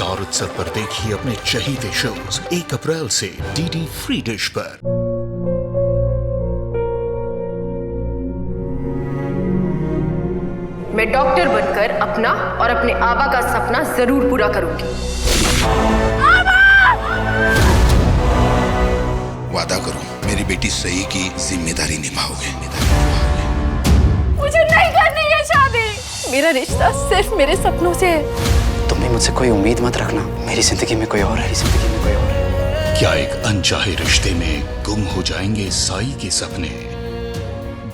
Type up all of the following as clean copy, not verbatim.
Star उत्सव पर देखिए अपने चहीते शोज 1 अप्रैल से डीडी फ्री डिश पर। मैं डॉक्टर बनकर अपना और अपने आबा का सपना जरूर पूरा करूंगी। वादा करो मेरी बेटी सही की जिम्मेदारी निभाओगे। मुझे नहीं करनी है शादी। मेरा रिश्ता सिर्फ मेरे सपनों से है। तुम भी मुझसे कोई उम्मीद मत रखना। मेरी जिंदगी में कोई और है, जिंदगी में कोई और है। क्या एक अनचाहे रिश्ते में गुम हो जाएंगे साई के सपने?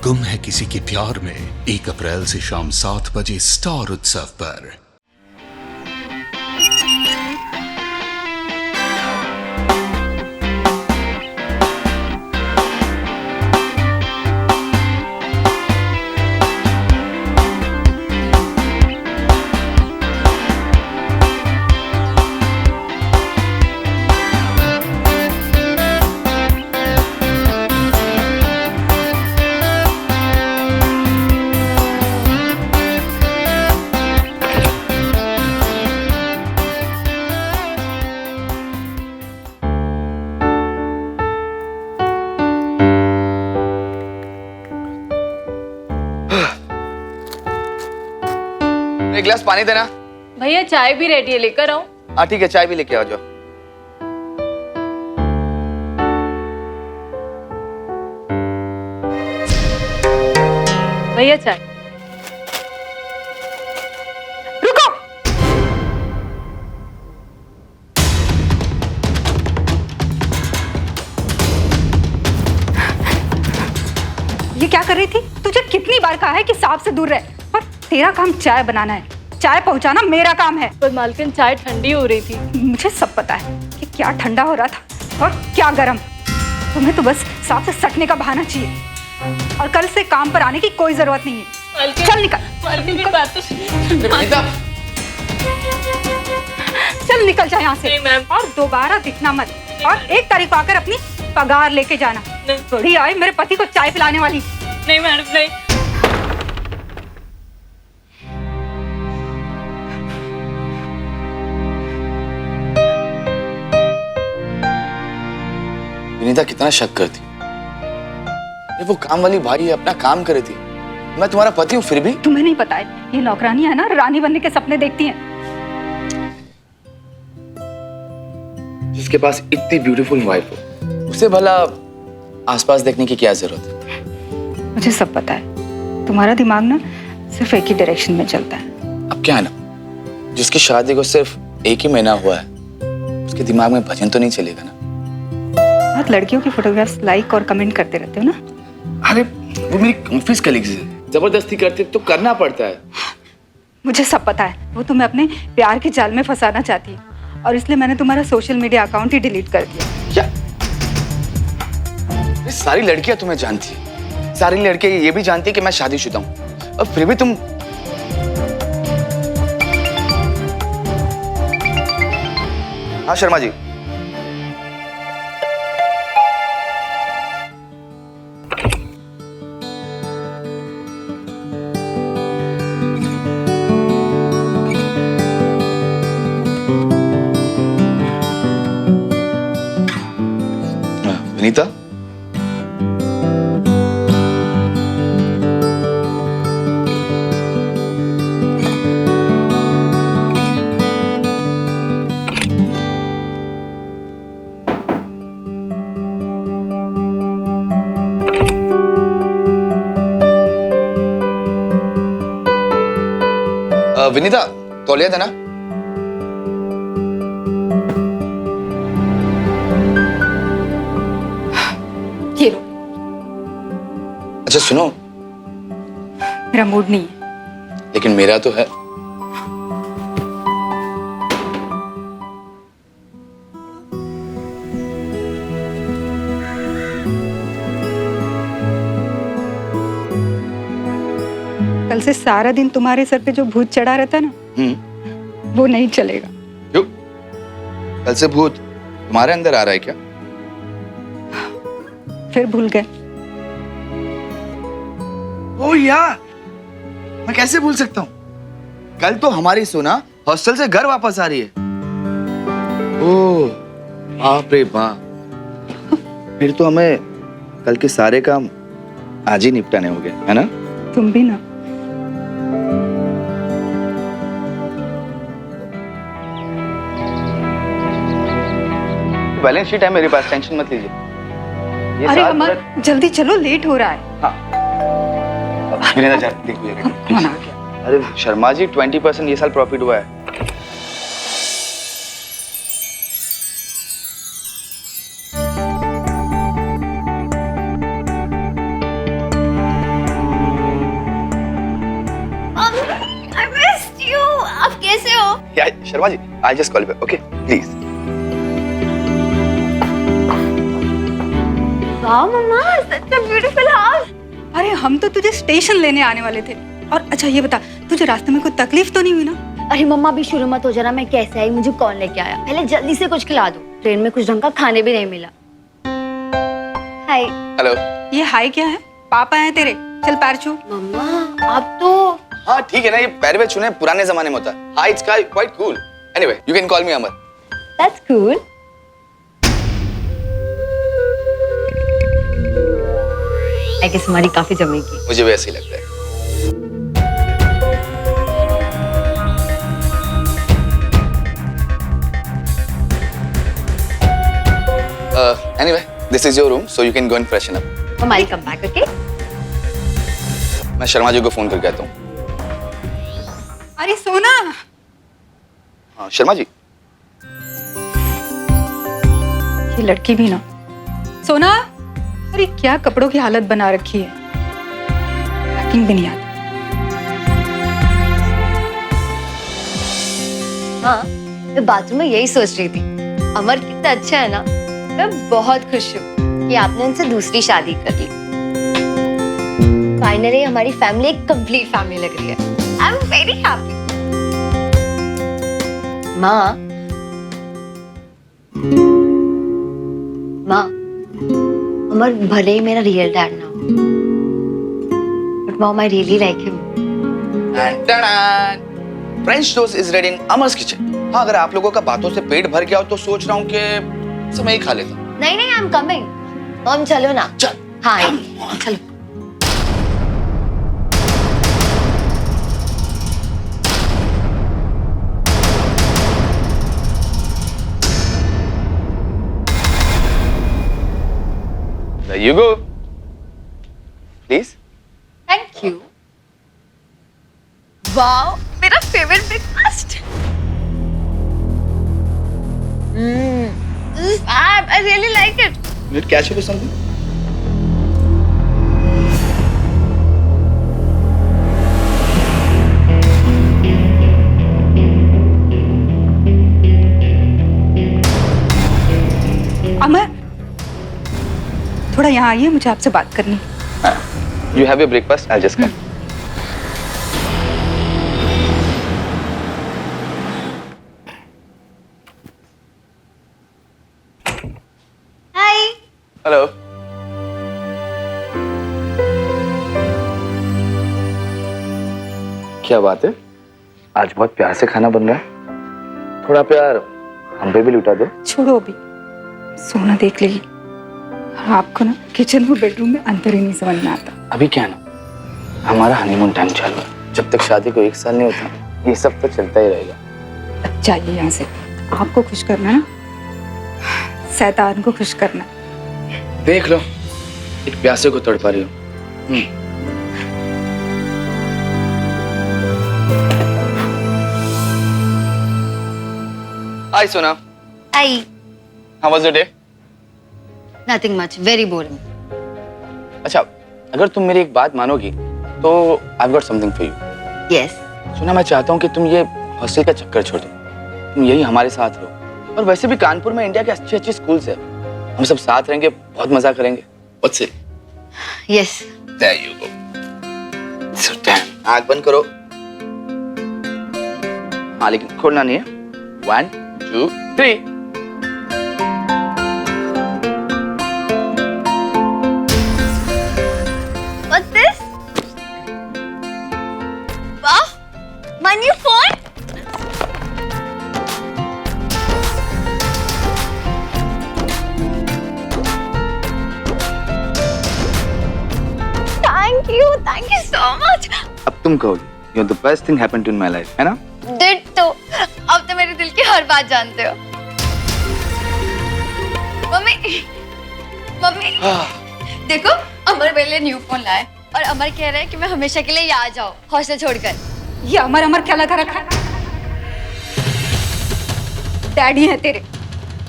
गुम है किसी के प्यार में 1 अप्रैल से शाम 7 बजे स्टार उत्सव पर। एक गिलास पानी देना। भैया चाय भी रेडी है, लेकर आऊं? हाँ ठीक है, चाय भी लेके आ जाओ। भैया चाय। रुको। ये क्या कर रही थी? तुझे कितनी बार कहा है कि सांप से दूर रह, और तेरा काम चाय बनाना है, चाय पहुंचाना मेरा काम है। पर मालकिन चाय ठंडी हो रही थी। मुझे सब पता है कि क्या ठंडा हो रहा था और क्या गर्म। तुम्हें तो बस सांप से सटने का बहाना चाहिए और कल से काम पर आने की कोई जरूरत नहीं है। चल निकल। मालकिन की बात तो चल निकल जा यहाँ से। नहीं मैम। और दोबारा दिखना मत। और 1 तारीख को आकर अपनी पगार लेके जाना। थोड़ी आई मेरे पति को चाय पिलाने वाली। नहीं मैडम नहीं। विनीता कितना शक करती। ये वो काम वाली भाई है, अपना काम करे थी। मैं तुम्हारा पति हूँ फिर भी। तुम्हें नहीं पता है, ये नौकरानी है ना, रानी बनने के सपने देखती हैं। जिसके पास इतनी ब्यूटीफुल वाइफ हो, उसे भला आसपास देखने की क्या जरूरत है? मुझे सब पता है। तुम्हारा दिमाग ना सिर्फ एक ही डायरेक्शन में चलता है। अब क्या है ना, जिसकी शादी को सिर्फ 1 ही महीना हुआ है, उसके दिमाग में भजन तो नहीं चलेगा ना। बहुत लड़कियों की फोटोग्राफ्स लाइक और कमेंट करते रहते हो ना। अरे वो मेरी ऑफिस कलीग्स है, जबरदस्ती करते तो करना पड़ता है। मुझे सब पता है। वो तुम्हें अपने प्यार के जाल में फंसाना चाहती है और इसलिए मैंने तुम्हारा सोशल मीडिया अकाउंट ही डिलीट कर दिया। क्या? ये सारी लड़कियां तुम्हें जानती है, सारी लड़कियां ये भी जानती है कि मैं शादीशुदा हूं, और फिर भी तुम। हाँ शर्मा जी। विनीता, विनीता तौलिया देना। ये लो। अच्छा सुनो, मेरा मूड नहीं है। लेकिन मेरा तो है। कल से सारा दिन तुम्हारे सर पे जो भूत चढ़ा रहता ना, वो नहीं चलेगा। क्यों? कल से भूत तुम्हारे अंदर आ रहा है क्या? फिर भूल गए? ओ यार, मैं कैसे भूल सकता हूँ? कल तो हमारी सोना हॉस्टल से घर वापस आ रही है। ओह बाप रे बाप, फिर तो हमें कल के सारे काम आज ही निपटाने होंगे, है ना? तुम भी ना। बैलेंस शीट है मेरे पास, टेंशन मत लीजिए। ये अरे साल अमर पूरा- जल्दी चलो, लेट हो रहा है। हाँ मेरे ना देखो ये कौन आ गया? अरे शर्मा जी 20% ये साल प्रॉफिट हुआ है। I missed you. आप कैसे हो? Yeah, Sharma ji, I just call you back, okay? Please. Wow, mamma, such a beautiful house. अरे हम तो तुझे स्टेशन लेने आने वाले थे। और अच्छा ये बता, तुझे रास्ते में कोई तकलीफ तो नहीं हुई ना? अरे मम्मा भी शुरू मत हो जाना, मैं कैसे आई, मुझे कौन लेके आया? पहले जल्दी से कुछ खिला दो, ट्रेन में कुछ ढंग का खाने भी नहीं मिला। Hi hello. ये हाय क्या है? पापा हैं तेरे, चल पैर छू। मम्मा, आप तो हाँ ठीक है ना, ये पैर में छूने पुराने जमाने में होता है। Hi, it's quite cool. Anyway, you can call me Amar. that's cool. I guess हमारी काफी जमेगी। मुझे भी ऐसे ही लगता है। Anyway, this is your room, so you can go and freshen up. हमारी come back, okay? मैं शर्मा जी को फोन करके आता हूँ। अरे सोना, हाँ शर्मा जी। ये लड़की भी ना। सोना, अरे क्या कपड़ों की हालत बना रखी है, पैकिंग भी नहीं आती। हाँ, मैं बाथरूम में यही सोच रही थी, अमर कितना अच्छा है ना। मैं बहुत खुश हूँ कि आपने उनसे दूसरी शादी कर ली। फाइनली हमारी फैमिली एक कंप्लीट फैमिली लग रही है। I am very happy. माँ, अमर भले ही मेरा रियल डैड ना हो, but mom I really like him. French toast is ready in अमर्स kitchen. हाँ अगर आप लोगों का बातों से पेट भर गया हो तो सोच रहा हूँ कि सब मैं ही खा लेता हूँ। नहीं नहीं, आई एम कमिंग। मॉम चलो ना। चल। हाँ चलो। There you go. Please. Thank you. Wow, मेरा favourite breakfast. This is fab. I really like it. Will it catch you with something? अमर, थोड़ा यहाँ आइए, मुझे आपसे बात करनी है। You have your breakfast. I'll just come. Hi. Hello. क्या बात है? आज बहुत प्यार से खाना बन रहा है। थोड़ा प्यार हम पे भी लुटा दो। छोड़ो अभी, सोना देख लेगी। आपको ना किचन और बेडरूम में अंतर ही नहीं समझ में आता। अभी क्या ना, हमारा हनीमून टाइम चालू है। जब तक शादी को 1 साल नहीं होता, ये सब तो चलता ही रहेगा। चाहिए यहाँ से, आपको खुश करना ना, शैतान को खुश करना। देख लो, एक प्यासे को तड़पा रही हो। Hi Sona. Hi. How was your day? Nothing much. Very boring. अच्छा, अगर तुम मेरी एक बात मानोगी, तो I've got something for you. Yes. सुना, मैं चाहता हूँ कि तुम ये हॉस्टल का चक्कर छोड़ दो। तुम यही हमारे साथ रहो। और वैसे भी कानपुर में इंडिया के अच्छे स्कूल्स है। हम सब साथ रहेंगे, बहुत मजा करेंगे। What's it? Yes. There you go. So damn. आँख बंद करो। हाँ लेकिन खोलना नहीं है। 1, 2, 3. What's this? Wow, my new phone. Thank you so much. अब तुम कहोगी you are the best thing happened in my life, है ना? डिट्टो, अब तो मेरे दिल की हर बात जानते हो। मम्मी मम्मी देखो, अमर मेरे लिए न्यू फोन लाए और अमर कह रहे हैं कि मैं हमेशा के लिए यहाँ आ जाऊँ हॉस्टल छोड़कर। ये अमर अमर क्या लगा रखा है? डैडी है तेरे,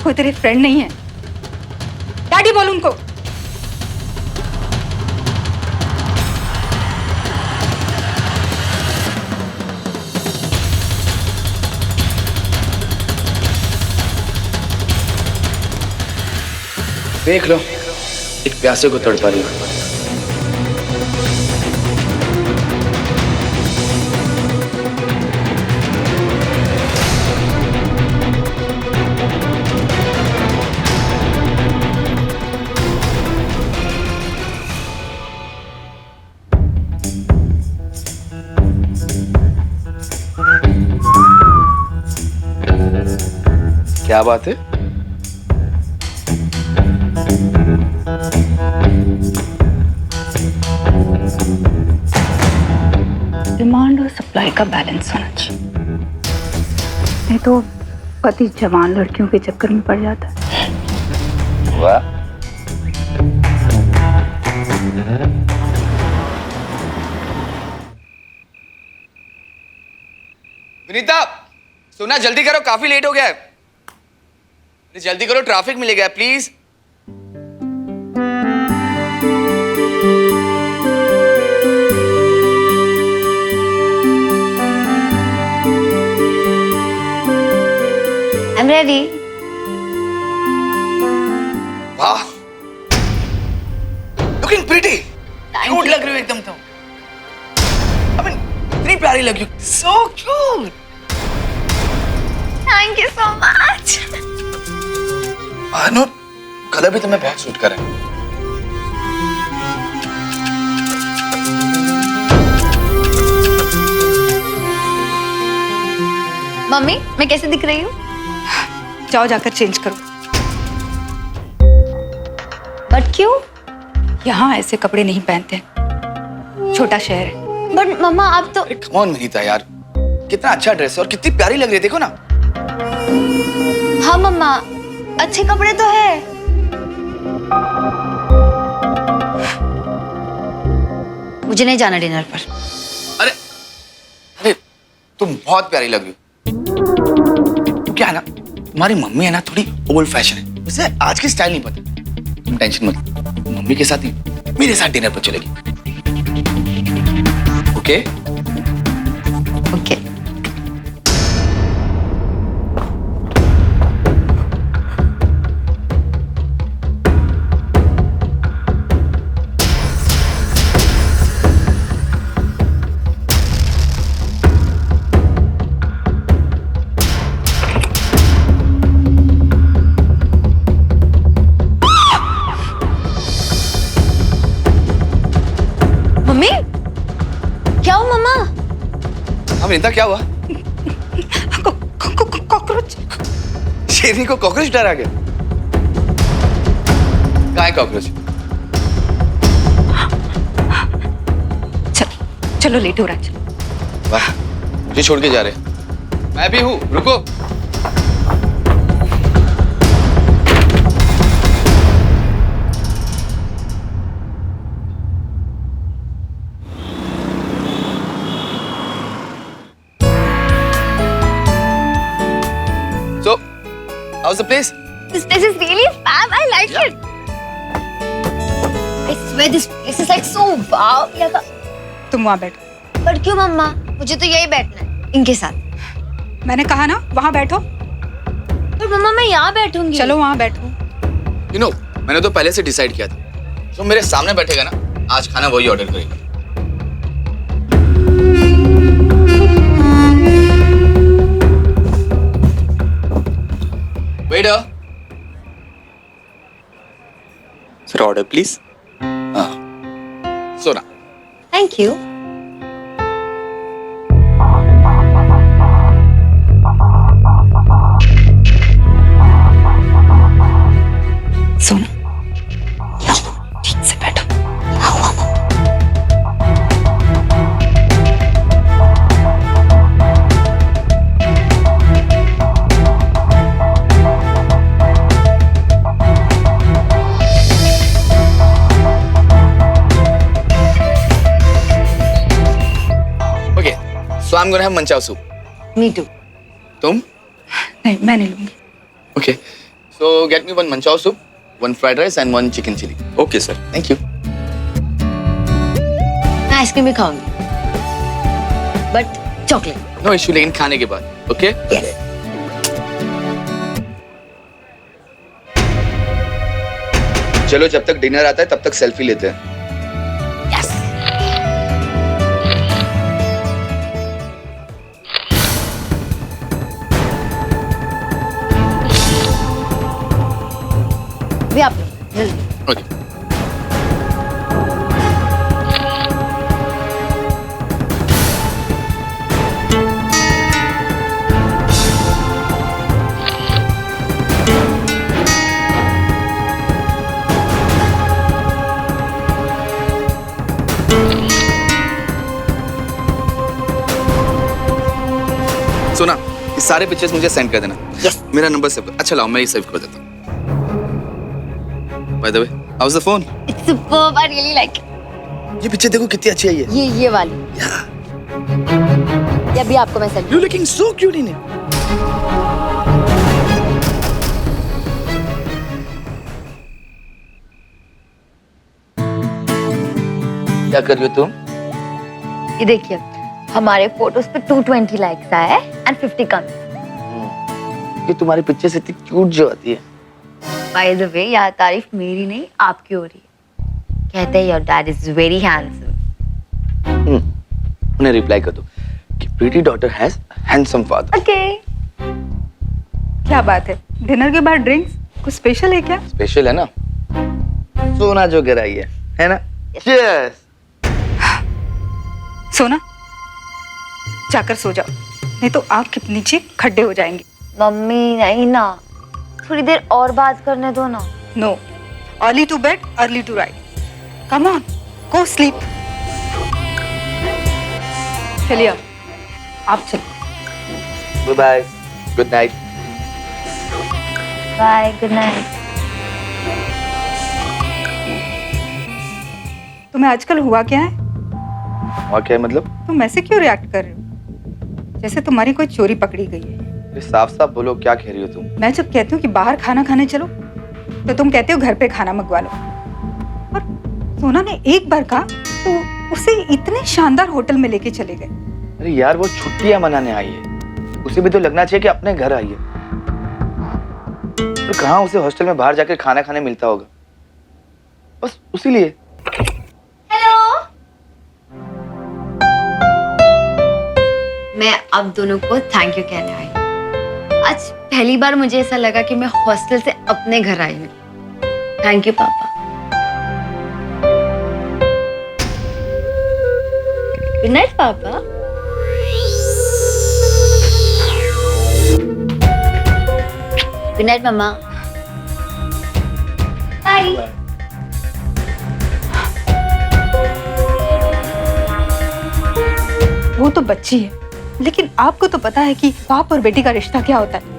कोई तेरे फ्रेंड नहीं है। डैडी बोल उनको। देख लो, एक प्यासे को तड़पा रही हूँ। क्या बात है? डिमांड और सप्लाई का बैलेंस होना चाहिए, नहीं तो पति जवान लड़कियों के चक्कर में पड़ जाता है। वाह, विनीता सुना, जल्दी करो, काफी लेट हो गया है। जल्दी करो, ट्रैफिक मिलेगा प्लीज। I'm ready. वाह, लुकिंग प्रीटी, क्यूट लग रही हो एकदम तुम। I mean, इतनी प्यारी लग रही हो, so cute। Thank you so much. No, colour भी तुम्हें बहुत सूट कर रहा है। मम्मी, मैं कैसे दिख रही हूँ? जाओ जाकर चेंज करो। बट क्यों? यहाँ ऐसे कपड़े नहीं पहनते हैं, छोटा शहर है। बट मम्मा आप तो। कम ऑन विनीता यार, कितना अच्छा ड्रेस है और कितनी प्यारी लग रही है, देखो ना। हाँ मम्मा, अच्छे कपड़े तो है। मुझे नहीं जाना डिनर पर। अरे अरे, तुम बहुत प्यारी लग रही हो। क्या है ना, तुम्हारी मम्मी है ना थोड़ी ओल्ड फैशन है, उसे आज की स्टाइल नहीं पता। तुम टेंशन मत, मम्मी के साथ नहीं मेरे साथ डिनर पर चलेगी। Okay okay. मम्मी, क्या हुआ मम्मा? हाँ विनीता, क्या हुआ? कॉकरोच। शेरनी को कॉकरोच डर आ गया? कहाँ है कॉकरोच? चलो लेट हो रहा है। वाह, मुझे छोड़ के जा रहे। मैं भी हूँ, रुको। So, how's the place? This place is really fab. I like it. I swear this place is like so wow. लगा। तुम वहाँ बैठो। पर क्यों मम्मा? मुझे तो यही बैठना है इनके साथ। मैंने कहा ना वहाँ बैठो। पर मम्मा मैं यहाँ बैठूंगी। चलो वहाँ बैठो। You know, मैंने तो पहले से डिसाइड किया था, जो मेरे सामने बैठेगा ना, आज खाना वही ऑर्डर करेगा। Waiter. Sir order please. हाँ, सोना। Thank you. सुनो, ठीक से बैठो। I'm gonna have manchow soup. Me too. तुम? नहीं, मैं नहीं लूंगी। Okay. So get me one manchow soup, one fried rice and one chicken chili. Okay sir. Thank you. मैं आइसक्रीम भी खाऊंगी, बट चॉकलेट। No issue लेकिन खाने के बाद. Okay? यस। चलो जब तक डिनर आता है तब तक सेल्फी लेते हैं. यस। भी आप लो, जल्दी। Okay. सुना, ये सारे पिक्चर्स मुझे सेंड कर देना. यस। मेरा नंबर सेव. अच्छा लाओ मैं ये सेव कर देता हूँ. By the way, how's the phone? It's superb. I really like it. ये पिक्चर देखो कितनी अच्छी आई है. ये वाली। ये अभी आपको मैं send. You're looking so cute in it. क्या कर रही हो तुम? ये देखिए, हमारे फोटोज पे 220 लाइक्स आए एंड 50 कमेंट्स। ये तुम्हारी पिक्चर से इतनी क्यूट जो आती है. बाय द वे, यह तारीफ मेरी नहीं आपकी हो रही है। कहते हैं your dad is very handsome. उन्हें रिप्लाई कर दो कि pretty daughter has handsome father. Okay. क्या बात है, डिनर के बाद ड्रिंक्स कुछ स्पेशल है क्या? स्पेशल है ना, सोना जो गिराई है ना. Cheers. सोना, जाकर सो जाओ, नहीं तो आँख के नीचे खड्डे हो जाएंगे। मम्मी नहीं ना, थोड़ी देर और बात करने दो ना। No, early to bed early to rise. Come on, go sleep. चलिए आप चलो। Bye bye. Good night. Bye, good night. तुम्हें आजकल हुआ क्या है? और क्या है मतलब? तुम ऐसे क्यों रिएक्ट कर रहे हो, जैसे तुम्हारी कोई चोरी पकड़ी गई है? साफ साफ बोलो, क्या कह रही हो तुम? मैं जब कहती हूँ कि बाहर खाना खाने चलो, तो तुम कहते हो घर पे खाना मंगवा लो। और सोना ने एक बार कहा तो उसे इतने शानदार होटल में लेके चले गए। अरे यार, वो छुट्टियां मनाने आई है, उसे भी तो लगना चाहिए कि अपने घर आई है. तो कहाँ उसे हॉस्टल में बाहर जाकर खाना खाने मिलता होगा, बस उसी लिए. हेलो। मैं अब दोनों को थैंक यू कहने आई। आज पहली बार मुझे ऐसा लगा कि मैं हॉस्टल से अपने घर आई हूँ। थैंक यू पापा। गुड नाइट पापा। गुड नाइट मम्मा। बाय। वो तो बच्ची है, लेकिन आपको तो पता है कि बाप और बेटी का रिश्ता क्या होता है।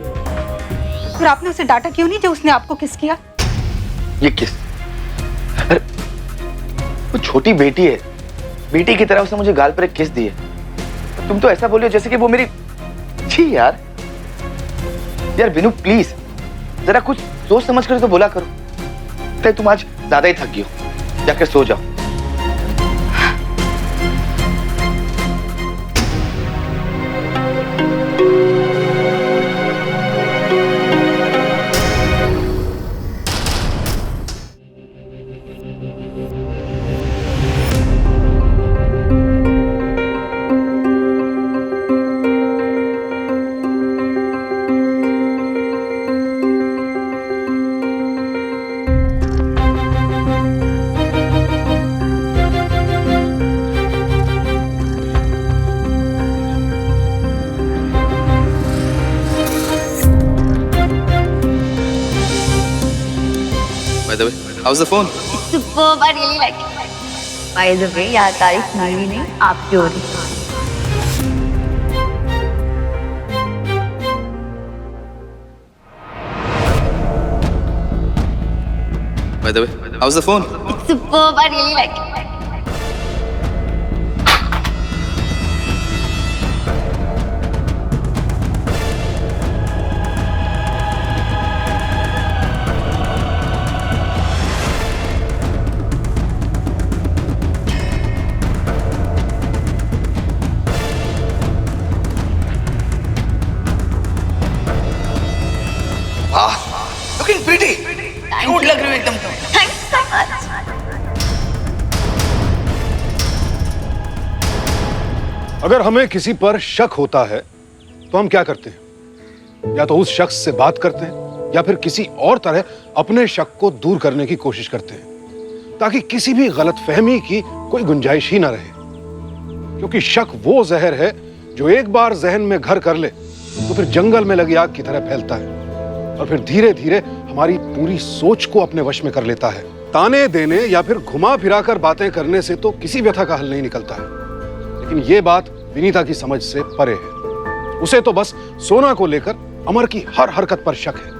फिर आपने उसे डांटा क्यों नहीं जब उसने आपको किस किया? ये किस? अरे वो छोटी बेटी है, बेटी की तरह उसने मुझे गाल पर एक किस दी है. तुम तो ऐसा बोल रही हो जैसे कि वो मेरी. छी यार बिनू प्लीज, जरा कुछ सोच समझ कर तो बोला करो. तो तुम आज ज्यादा ही थक गई हो, जाकर सो जाओ. By the way, how's the phone? Superb, I really like it. By the way, यार तारीफ मेरी नहीं आपकी हो रही है। By the way, how's the phone? It's superb, I really like it. वाह, लुकिंग प्रीटी, क्यूट लग रही हो एकदम। Thanks so much. अगर हमें किसी पर शक होता है तो हम क्या करते हैं? या तो उस शख्स से बात करते हैं या फिर किसी और तरह अपने शक को दूर करने की कोशिश करते हैं ताकि किसी भी गलतफहमी की कोई गुंजाइश ही ना रहे। क्योंकि शक वो जहर है जो एक बार जहन में घर कर ले तो फिर जंगल में लगी आग की तरह फैलता है और फिर धीरे धीरे हमारी पूरी सोच को अपने वश में कर लेता है। ताने देने या फिर घुमा फिराकर बातें करने से तो किसी व्यथा का हल नहीं निकलता है, लेकिन ये बात विनीता की समझ से परे है। उसे तो बस सोना को लेकर अमर की हर हरकत पर शक है।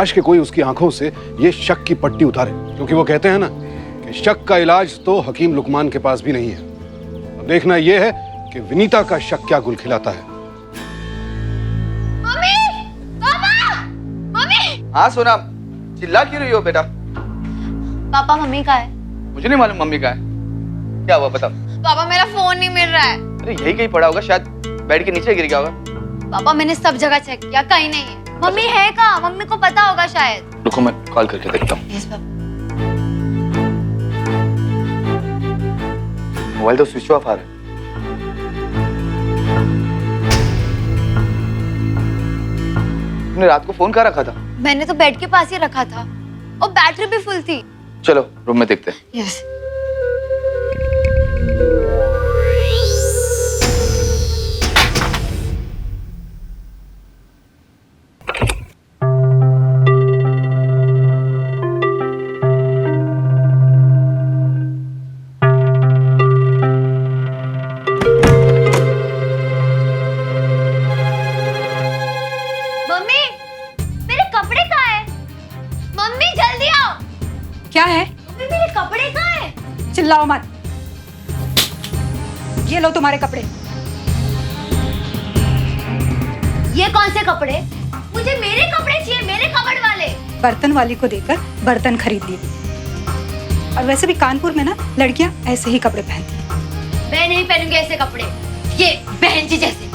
आज के कोई उसकी आंखों से ये शक की पट्टी उतारे, क्योंकि वो कहते हैं ना कि शक का इलाज तो हकीम लुकमान के पास भी नहीं है। अब देखना यह है कि विनीता का शक क्या गुल खिलाता है। मम्मी, पापा, मम्मी। हाँ सोना, चिल्ला क्यों रही हो बेटा? पापा मम्मी का है। मुझे नहीं मालूम मम्मी का है। क्या हुआ बताओ? पापा मेरा फोन नहीं मिल रहा है। अरे यही कहीं पड़ा होगा, शायद बेड के नीचे गिर गया होगा। पापा मैंने सब जगह चेक किया, कहीं नहीं है। मम्मी है कहाँ? मम्मी को पता होगा शायद। रुको मैं कॉल करके देखता हूँ। Yes papa. मोबाइल तो स्विच ऑफ आ रहा है। तुमने रात को फोन कहाँ रखा था? मैंने तो बेड के पास ही रखा था और बैटरी भी फुल थी। चलो रूम में देखते हैं। यस। मम्मी, मेरे कपड़े कहाँ हैं? मम्मी जल्दी आओ। क्या है? मम्मी मेरे कपड़े कहाँ हैं? चिल्लाओ मत। ये लो तुम्हारे कपड़े। ये कौन से कपड़े? मुझे मेरे कपड़े चाहिए, मेरे कपड़ वाले। बर्तन वाली को देकर बर्तन खरीद लिए। और वैसे भी कानपुर में ना लड़कियां ऐसे ही कपड़े पहनती हैं। मैं नहीं पहनूंगी ऐसे कपड़े, ये बहन जी जैसे।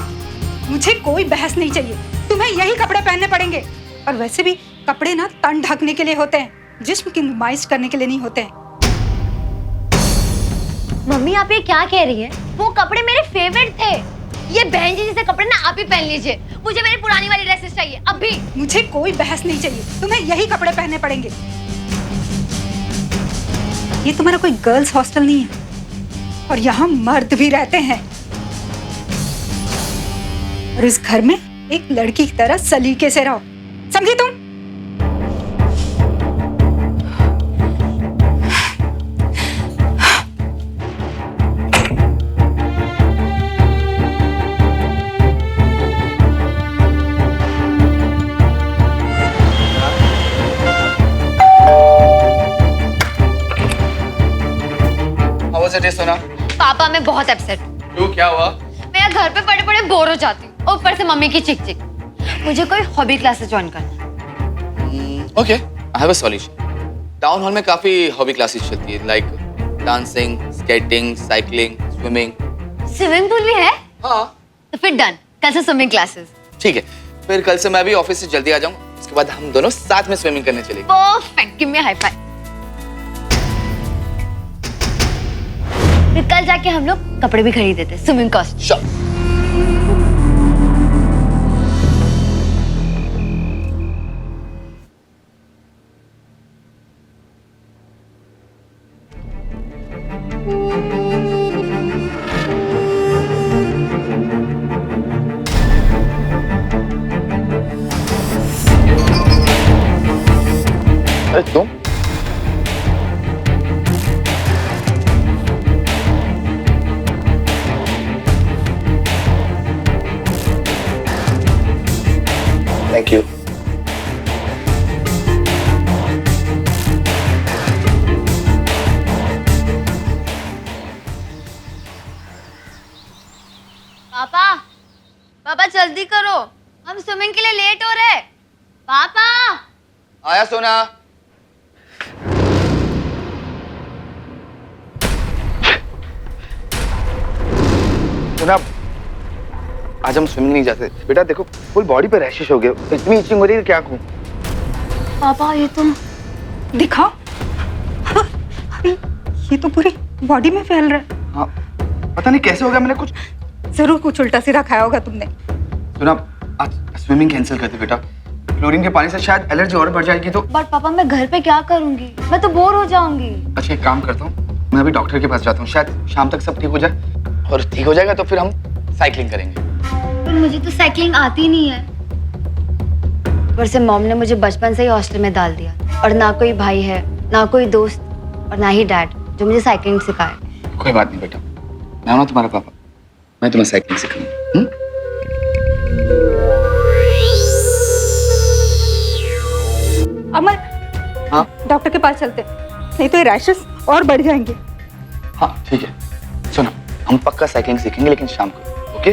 मुझे कोई बहस नहीं चाहिए, तुम्हें यही कपड़े पहनने पड़ेंगे। और वैसे भी कपड़े ना तन ढकने के लिए होते हैं, जिस्म की नुमाइश करने के लिए नहीं होते हैं। मम्मी आप ये क्या कह रही है? वो कपड़े मेरे फेवरेट थे। ये बहन जी जैसे कपड़े ना आप ही पहन लीजिए। मुझे मेरी पुरानी वाली ड्रेसेस चाहिए अभी। मुझे कोई बहस नहीं चाहिए, तुम्हें यही कपड़े पहनने पड़ेंगे। ये तुम्हारा कोई गर्ल्स हॉस्टल नहीं है और यहाँ मर्द भी रहते हैं। और इस घर में एक लड़की की तरह सलीके से रहो, समझी तुम? How was it, सोना? पापा मैं बहुत अपसेट। क्यों, क्या हुआ? मैं घर पे पड़े पड़े बोर हो जाती हूँ, ऊपर से मम्मी की चिक चिक। मुझे कोई हॉबी क्लासेस ज्वाइन करना है। Okay, I have a solution. Town hall में काफी हॉबी क्लासेस चलती है, like dancing, skating, cycling, swimming. Swimming pool भी है? हाँ। तो फिर डन, कल से स्विमिंग क्लासेस। ठीक है, फिर कल से मैं भी ऑफिस से जल्दी आ जाऊंगा। उसके बाद हम दोनों साथ में स्विमिंग करने चलेंगे। Perfect, give me high five. फिर कल जाके हम लोग कपड़े भी खरीद देते, स्विमिंग कॉस्ट्यूम। Sure. अरे तुम? Thank you. पापा, पापा जल्दी करो, हम स्विमिंग के लिए लेट हो रहे। पापा। आया सोना। सोना, आज हम स्विमिंग नहीं जाते। बेटा देखो फुल बॉडी पे रैशेस हो गए, इतनी इचिंग हो रही है क्या कहूँ। पापा ये तो दिखाओ। हाँ, अरे ये तो पूरी बॉडी में फैल रहा है। हाँ पता नहीं कैसे हो गया, मैंने कुछ जरूर कुछ उल्टा सीधा खाया होगा तुमने। सुना, आज स्विमिंग कैंसिल करते बेटा, क्लोरीन के पानी से शायद एलर्जी और बढ़ जाएगी तो। बट पापा मैं घर पे क्या करूंगी, मैं तो बोर हो जाऊंगी। अच्छा एक काम करता हूँ, मैं अभी डॉक्टर के पास जाता हूँ, शायद शाम तक सब ठीक हो जाए, और ठीक हो जाएगा तो फिर हम साइकिलिंग करेंगे। पर मुझे तो साइकिलिंग आती नहीं है। वैसे मॉम ने मुझे बचपन से ही हॉस्टल में डाल दिया, और ना कोई भाई है, ना कोई दोस्त, और ना ही डैड जो मुझे साइकिलिंग सिखाए। कोई बात नहीं बेटा, मैं हूं ना तुम्हारा पापा, मैं तुम्हें साइकिलिंग सिखाऊंगा। अमर, हाँ डॉक्टर के पास चलते, नहीं तो ये रैशेस और बढ़ जाएंगे। हाँ ठीक है। सुनो, हम पक्का साइकिलिंग सीखेंगे लेकिन शाम को, ओके?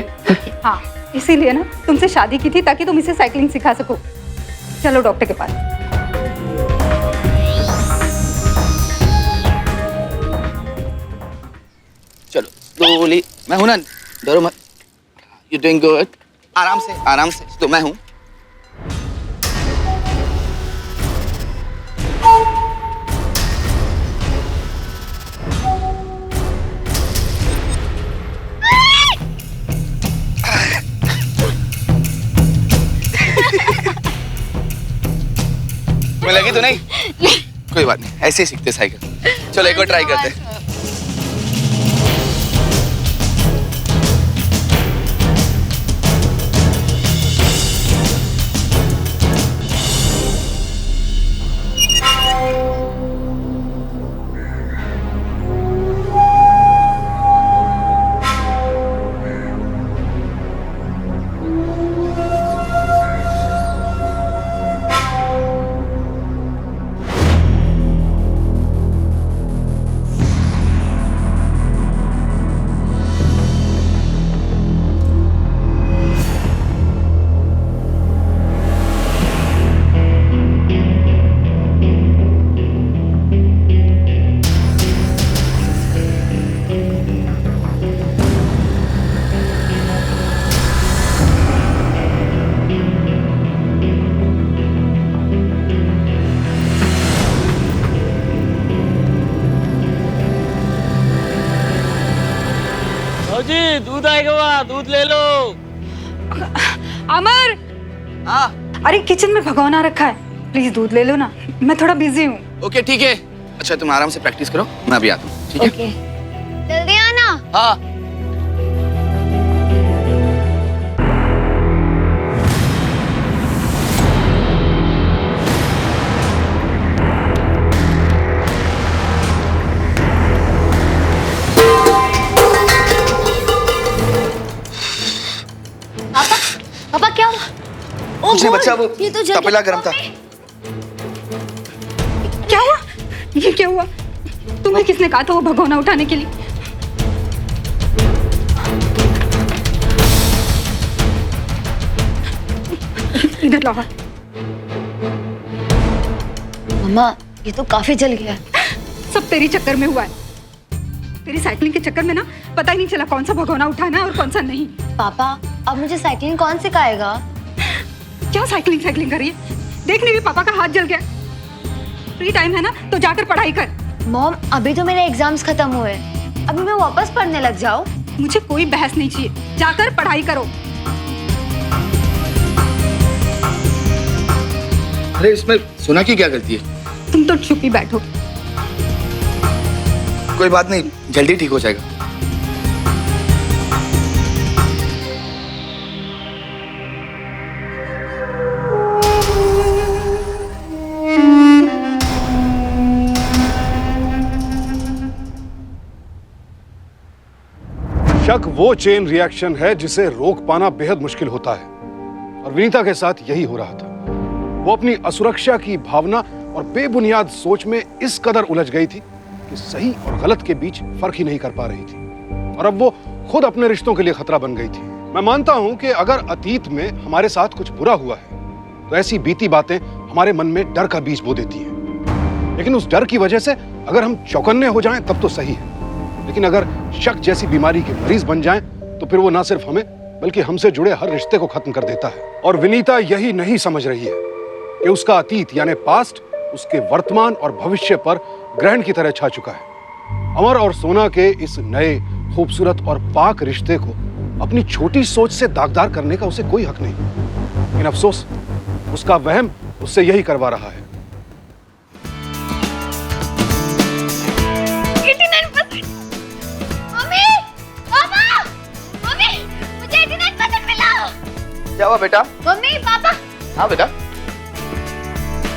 हाँ इसीलिए ना तुमसे शादी की थी, ताकि तुम इसे साइकिलिंग सिखा सको। चलो डॉक्टर के पास। चलो स्लोली, मैं हूं ना, डरो मत। यू डूइंग गुड, आराम से आराम से। तो मैं हूं। तुम्हें लगी तो नहीं? कोई बात नहीं, ऐसे ही सीखते साइकिल। चलो एक और ट्राई करते हैं। जी दूध आएगा, वहाँ दूध ले लो। अमर, हाँ अरे किचन में भगोना रखा है, प्लीज दूध ले लो ना, मैं थोड़ा बिजी हूँ। ओके ठीक है। अच्छा तुम आराम से प्रैक्टिस करो, मैं अभी आता हूँ, ठीक है? ओके, जल्दी आना। हाँ पापा क्या हुआ? कुछ नहीं बच्चा, वो ये तो जल तपेला गया। गर्म था। क्या हुआ? ये क्या हुआ? तुम्हें किसने कहा था वो भगोना उठाने के लिए? इधर लाओ। मम्मा ये तो काफी जल गया। सब तेरी चक्कर में हुआ है। तेरी साइकिलिंग के चक्कर में ना पता ही नहीं चला कौन सा भगोना उठाना है और कौन सा नहीं। पापा अब मुझे साइकिलिंग कौन सिखाएगा? क्या साइकिलिंग कर रही है? देखने भी पापा का हाथ जल गया। फ्री टाइम है ना तो जाकर पढ़ाई कर। मॉम अभी तो मेरे एग्जाम्स खत्म हुए, अभी मैं वापस पढ़ने लग जाऊं? मुझे कोई बहस नहीं चाहिए, जाकर पढ़ाई करो। अरे इसमें सोना की क्या गलती है? तुम तो चुप ही बैठो। कोई बात नहीं, जल्दी ठीक हो जाएगा। शक वो चेन रिएक्शन है जिसे रोक पाना बेहद मुश्किल होता है, और विनीता के साथ यही हो रहा था। वो अपनी असुरक्षा की भावना और बेबुनियाद सोच में इस कदर उलझ गई थी कि सही और गलत के बीच फर्क ही नहीं कर पा रही थी, और अब वो खुद अपने रिश्तों के लिए खतरा बन गई थी। मैं मानता हूं कि अगर अतीत में हमारे साथ कुछ बुरा हुआ है तो ऐसी बीती बातें हमारे मन में डर का बीज बो देती हैं, लेकिन उस डर की वजह से अगर हम चौकन्ने हो जाएं तब तो सही है, लेकिन अगर शक जैसी बीमारी के मरीज बन जाएं तो फिर वो ना सिर्फ हमें बल्कि हमसे जुड़े हर रिश्ते को खत्म कर देता है। और विनीता यही नहीं समझ रही है कि उसका अतीत यानी पास्ट उसके वर्तमान और भविष्य पर ग्रहण की तरह छा चुका है। अमर और सोना के इस नए खूबसूरत और पाक रिश्ते को अपनी छोटी सोच से दागदार करने का उसे कोई हक नहीं। लेकिन अफसोस, उसका वहम उससे यही करवा रहा है। 89%। मम्मी, पापा, मम्मी, मुझे 89% मिला। क्या हुआ बेटा? मम्मी, पापा, हाँ बेटा।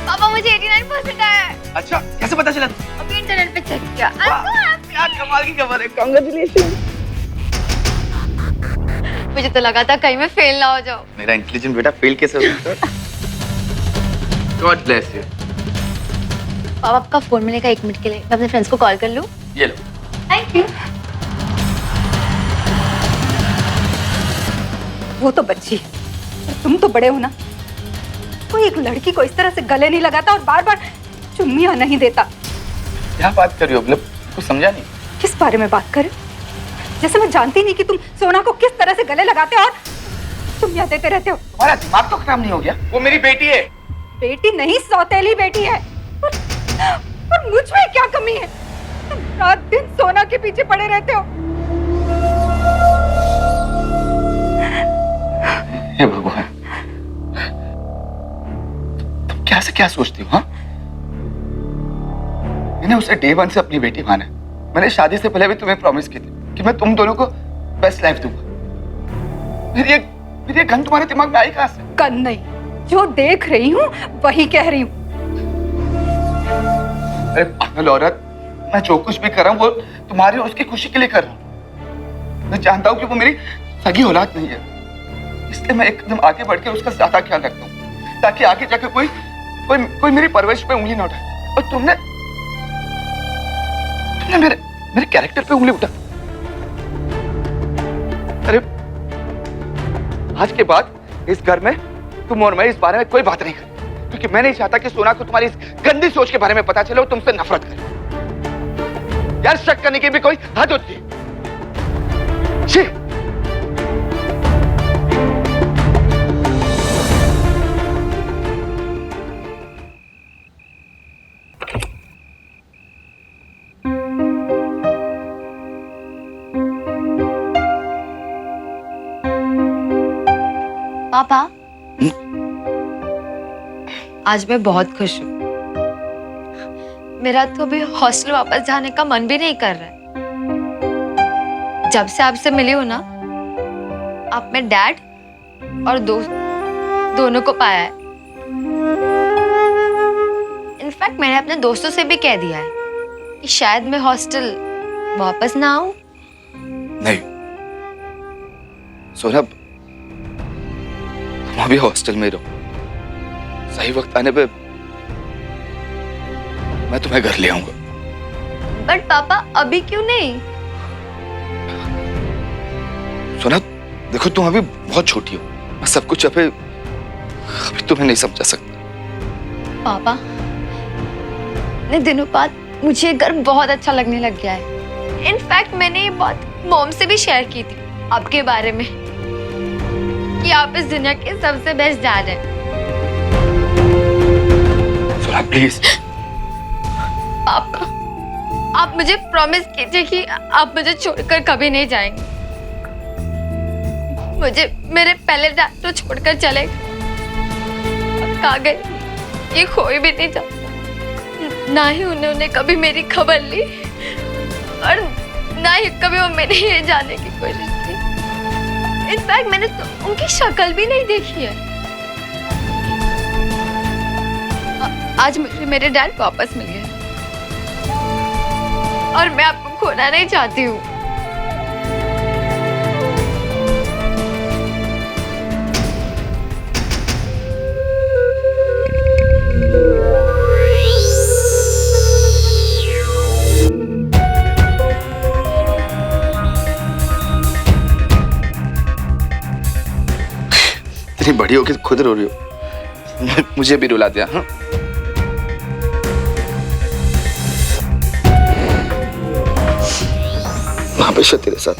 पापा मुझे 89% आया है। अच्छा, कैसे पता चला? अभी इंटरनेट पे चेक किया। क्या कमाल की खबर है, कांग्रेचुलेशन। मुझे तो लगा था कहीं मैं फेल ना हो जाऊं। मेरा इंटेलिजेंट बेटा फेल कैसे हो सकता है? God bless you. पापा आपका फोन मिलेगा 1 मिनट के लिए, मैं अपने फ्रेंड्स को कॉल कर लूं? ये लो। Thank you. वो तो बच्ची है, तुम तो बड़े हो ना। कोई एक लड़की को इस तरह से गले नहीं लगाता और बार बार चुम्मियां नहीं देता। क्या बात कर रही हो? मतलब कुछ समझा नहीं। किस बारे में बात करें? जैसे मैं जानती नहीं कि तुम सोना को किस तरह से गले लगाते हो और चुम्मियां देते रहते हो। तुम्हारा दिमाग तो खराब नहीं हो गया? वो मेरी बेटी है। बेटी नहीं, सौतेली बेटी है। पर मुझ में क्या कमी है? तुम रात दिन सोना के पीछे पड़े रहते हो। हे भगवान, तुम क्या से क्या सोचती हो? हाँ, मैंने उसे डे 1 से अपनी बेटी माना। मैंने शादी से पहले भी तुम्हें प्रॉमिस की थी कि मैं तुम दोनों को बेस्ट लाइफ दूंगा। मेरी ये गन तुम्हारे दिमाग में आई कहां से? गन नहीं, जो देख रही हूँ वही कह रही हूँ। अरे पागल औरत, मैं जो कुछ भी कर रहा हूँ वो तुम्हारी और उसकी खुशी के लिए कर रहा हूँ। मैं जानता हूँ कि वो मेरी सगी औलाद नहीं है, इसलिए मैं एक कदम आगे बढ़ के उसका ज्यादा ख्याल रखता हूँ ताकि आगे जाकर कोई मेरी परवरिश पे उंगली न उठाए। और तुमने मेरे कैरेक्टर पे उंगली उठा। अरे आज के बाद इस घर में तुम और मैं इस बारे में कोई बात नहीं करें, क्योंकि मैं नहीं चाहता कि सोना को तुम्हारी इस गंदी सोच के बारे में पता चले और तुमसे नफरत करे। यार शक करने की भी कोई हद होती है। छी! पापा, आज मैं बहुत खुश हूँ। मेरा तो अभी हॉस्टल वापस जाने का मन भी नहीं कर रहा है। जब से आपसे मिली हूँ ना, आप में डैड और दोस्त दोनों को पाया है। इनफैक्ट मैंने अपने दोस्तों से भी कह दिया है कि शायद मैं हॉस्टल वापस ना आऊं। नहीं सौरभ, तुम अभी हॉस्टल में रहो। सही वक्त आने पे मैं तुम्हें घर ले आऊंगा। बट पापा अभी क्यों नहीं? सोना देखो, तुम अभी बहुत छोटी हो। मैं सब कुछ अभी तुम्हें नहीं समझा सकता। पापा, इतने दिनों बाद मुझे घर बहुत अच्छा लगने लग गया है। इनफैक्ट मैंने ये बात मॉम से भी शेयर की थी आपके बारे में, कि आप इस दुनिया के सबसे बेस्ट डैड हैं। सोना प्लीज। पापा, आप मुझे प्रॉमिस कीजिए कि आप मुझे छोड़कर कभी नहीं जाएंगे। मुझे मेरे पहले डैड तो छोड़कर चले गए। कहाँ गए ये कोई भी नहीं जानता। ना ही उन्होंने कभी मेरी खबर ली और ना ही कभी वो मैंने ये जानने की कोशिश की। इनफैक्ट मैंने तो उनकी शक्ल भी नहीं देखी है। आज मुझे मेरे डैड वापस मिल गए और मैं आपको खोना नहीं चाहती हूँ। इतनी बड़ी हो कि खुद रो रही हो, मुझे भी रुला दिया। हाँ हमेशा तेरे साथ।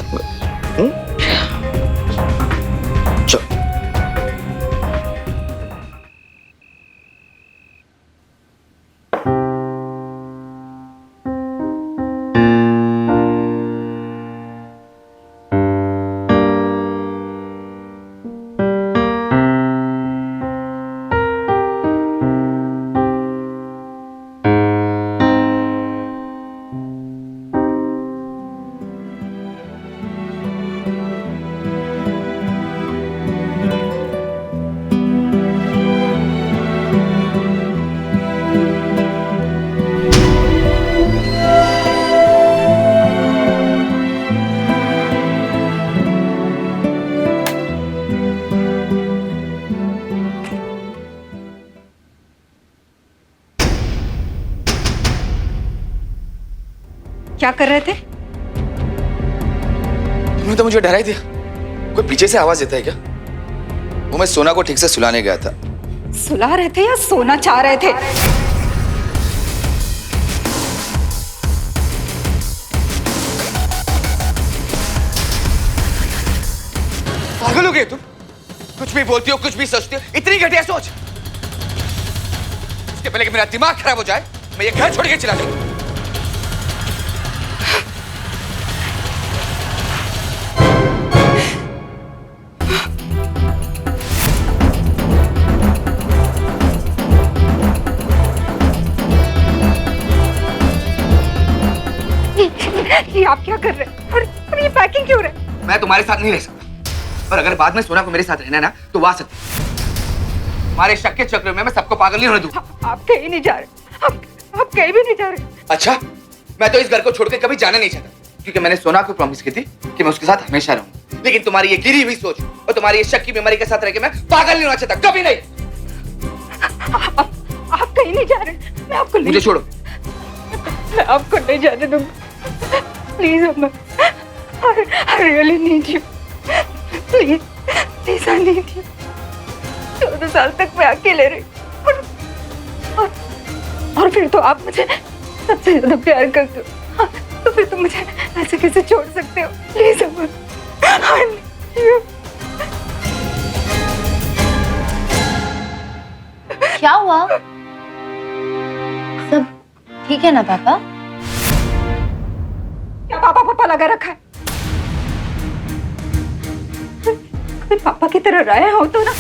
क्या कर रहे थे? तुमने तो मुझे डरा ही दिया। कोई पीछे से आवाज देता है क्या? वो मैं सोना को ठीक से सुलाने गया था। सुला रहे थे या सोना चाह रहे थे? पागल हो गए तुम? कुछ भी बोलती हो, कुछ भी सोचती हो, इतनी घटिया सोच। इसके पहले कि मेरा दिमाग खराब हो जाए, मैं ये घर छोड़ के चला जाऊं। ये आप क्या कर रहे हैं? और ये पैकिंग क्यों रहे? मैं तुम्हारे साथ नहीं रह सकता, और अगर बाद में सोना को मेरे साथ रहना है ना, तो वो आ सकती है। तुम्हारे शक के चक्कर में मैं सबको पागल नहीं होने दूंगा। आप कहीं नहीं जा रहे। आप कहीं भी नहीं जा रहे। अच्छा, मैं तो इस घर को छोड़ के कभी जाना नहीं चाहता, क्योंकि मैंने सोना को प्रॉमिस की थी कि मैं उसके साथ हमेशा रहूंगा। लेकिन तुम्हारी ये गिरी हुई सोच और तुम्हारी ये शक की बीमारी के साथ रह के मैं पागल नहीं होना चाहता, कभी नहीं। आप कहीं नहीं जा रहे। मैं आपको मुझे छोड़ो। मैं आपको नहीं जाने दूंगा। प्लीज अम्मा, I really need you. Please, I need you. 14 साल तक मैं अकेले रही और फिर तो आप मुझे सबसे ज्यादा प्यार करते हो। तो फिर तुम मुझे ऐसे कैसे छोड़ सकते हो? प्लीज अम्मा, I need you. क्या हुआ? सब ठीक है ना पापा? क्या पापा पापा लगा रखा है? कभी पापा की तरह रहे हो तो ना।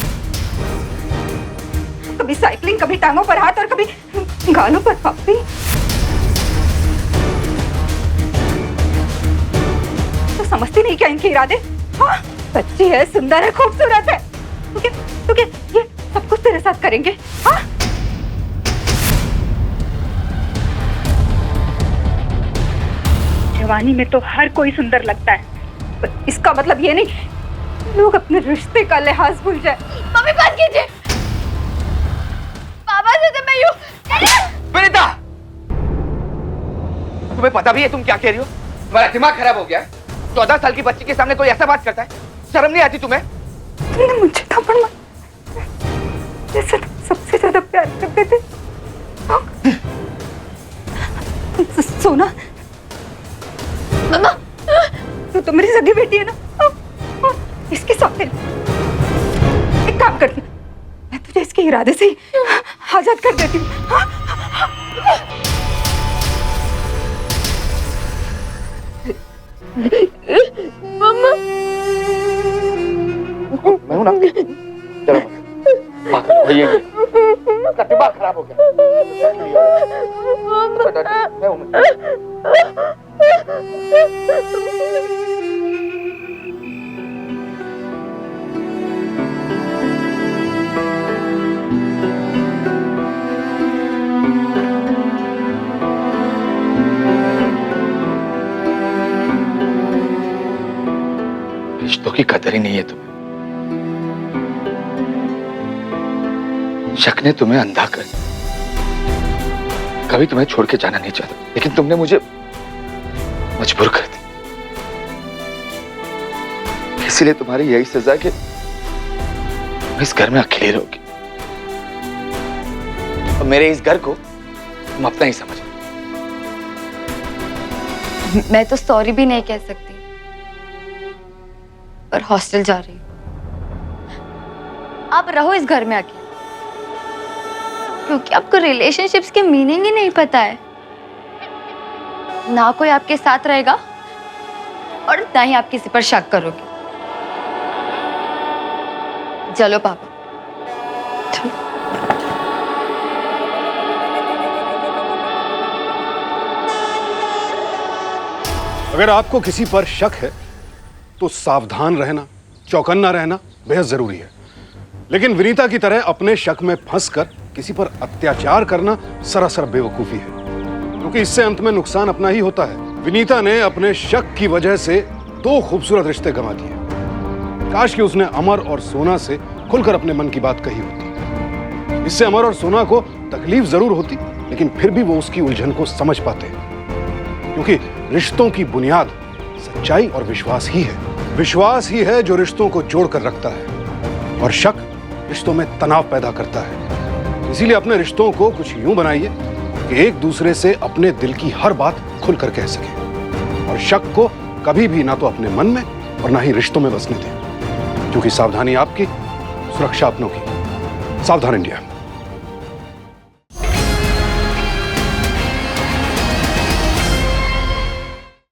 कभी साइकिलिंग, कभी टांगों पर हाथ और कभी गालों पर पप्पी। तो समझती नहीं क्या इनके इरादे? हाँ, बच्ची है, सुंदर है, खूबसूरत है, तो क्या ये सब कुछ तेरे साथ करेंगे? हाँ? जवानी में तो हर कोई सुंदर लगता है, पर इसका मतलब ये नहीं लोग अपने रिश्ते का लिहाज भूल जाए। मम्मी बात कीजिए। पापा से तो मैं यूं। विनीता, तुम्हें पता भी है तुम क्या कह रही हो? तुम्हारा दिमाग खराब हो गया है? 14 साल की बच्ची के सामने कोई ऐसा बात करता है? शर्म नहीं आती तुम्हें? तुमने मुझे थप्पड़ मारा जैसे तुम सबसे ज्यादा प्यार करते थे। सोना, मम्मा, तो मेरी सगी बेटी है ना, इसके सामने एक काम करती हूँ, मैं तुझे इसके इरादे से ही आजाद कर देती हूँ। मम्मा, मैं हूं ना? चलो पागल हो गई है। उसका दिमाग खराब हो गया। मैं हूं। रिश्तों की कदर ही नहीं है तुम्हें। शक ने तुम्हें अंधा कर दिया। कभी तुम्हें छोड़ के जाना नहीं चाहता, लेकिन तुमने मुझे मजबूर कर दिया। इसलिए तुम्हारी यही सजा कि तुम इस घर में अकेले रहोगी और मेरे इस घर को तुम अपना ही समझो। मैं तो सॉरी भी नहीं कह सकती, पर हॉस्टल जा रही हूँ। आप रहो इस घर में अकेले, क्योंकि आपको रिलेशनशिप्स की मीनिंग ही नहीं पता है। ना कोई आपके साथ रहेगा और ना ही आप किसी पर शक करोगे। चलो पापा, चलो। अगर आपको किसी पर शक है तो सावधान रहना, चौकन्ना रहना बेहद जरूरी है। लेकिन विनीता की तरह अपने शक में फंसकर किसी पर अत्याचार करना सरासर बेवकूफी है, क्योंकि इससे अंत में नुकसान अपना ही होता है। विनीता ने अपने शक की वजह से 2 खूबसूरत रिश्ते गंवा दिए। काश कि उसने अमर और सोना से खुलकर अपने मन की बात कही होती। इससे अमर और सोना को तकलीफ जरूर होती, लेकिन फिर भी वो उसकी उलझन को समझ पाते, क्योंकि रिश्तों की बुनियाद सच्चाई और विश्वास ही है। विश्वास ही है जो रिश्तों को जोड़कर रखता है और शक रिश्तों में तनाव पैदा करता है। इसीलिए अपने रिश्तों को कुछ यूं बनाइए कि एक दूसरे से अपने दिल की हर बात खुलकर कह सके और शक को कभी भी ना तो अपने मन में और ना ही रिश्तों में बसने दें, क्योंकि सावधानी आपकी, सुरक्षा अपनों की। सावधान इंडिया।